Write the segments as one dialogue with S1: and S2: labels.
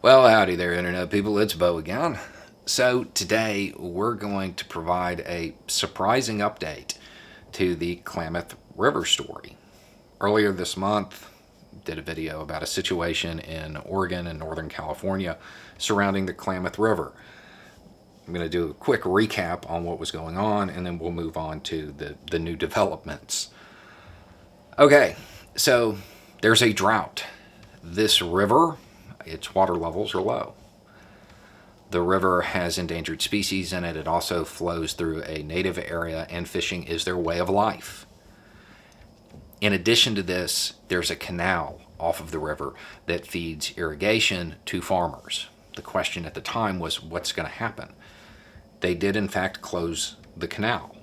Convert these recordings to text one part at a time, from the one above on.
S1: Well, howdy there, Internet people. It's Bo again. So, today we're going to provide a surprising update to the Klamath River story. Earlier this month, did a video about a situation in Oregon and Northern California surrounding the Klamath River. I'm going to do a quick recap on what was going on, and then we'll move on to the new developments. Okay, so there's a drought. This river, its water levels are low. The river has endangered species in it. It also flows through a native area, and fishing is their way of life. In addition to this, there's a canal off of the river that feeds irrigation to farmers. The question at the time was, what's going to happen? They did, in fact, close the canal.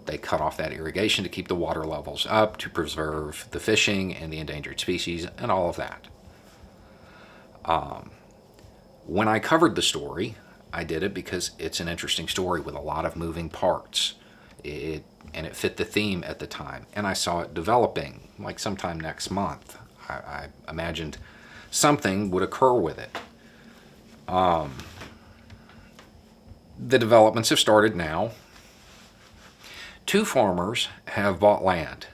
S1: They cut off that irrigation to keep the water levels up, to preserve the fishing and the endangered species and all of that. When I covered the story, I did it because it's an interesting story with a lot of moving parts. It fit the theme at the time, and I saw it developing like sometime next month. I imagined something would occur with it. The developments have started now. Two farmers have bought land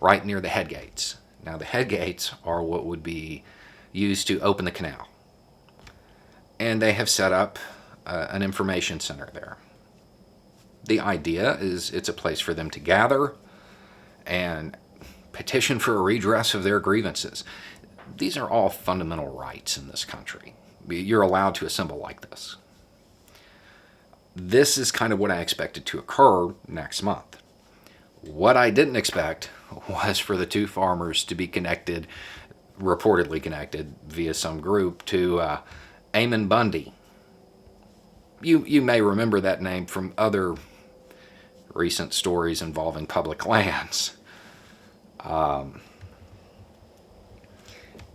S1: right near the head gates. Now, the head gates are what would be used to open the canal. And they have set up an information center there. The idea is it's a place for them to gather and petition for a redress of their grievances. These are all fundamental rights in this country. You're allowed to assemble like this. This is kind of what I expected to occur next month. What I didn't expect was for the two farmers to be connected, reportedly connected via some group, to Ammon Bundy. You may remember that name from other recent stories involving public lands.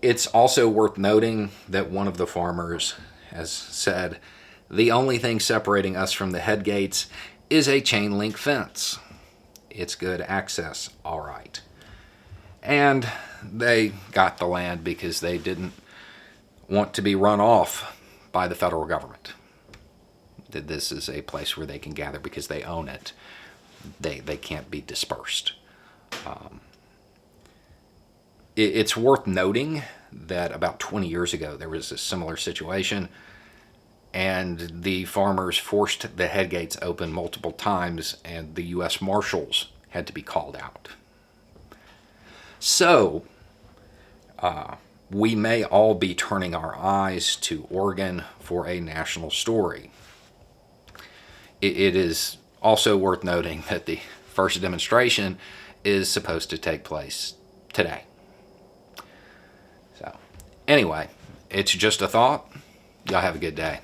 S1: It's also worth noting that one of the farmers has said, the only thing separating us from the head gates is a chain link fence. It's good access, all right. And they got the land because they didn't want to be run off by the federal government. That this is a place where they can gather because they own it. They can't be dispersed. It's worth noting that about 20 years ago there was a similar situation, and the farmers forced the head gates open multiple times, and the U.S. Marshals had to be called out. So, we may all be turning our eyes to Oregon for a national story. It is also worth noting that the first demonstration is supposed to take place today. So, anyway, it's just a thought. Y'all have a good day.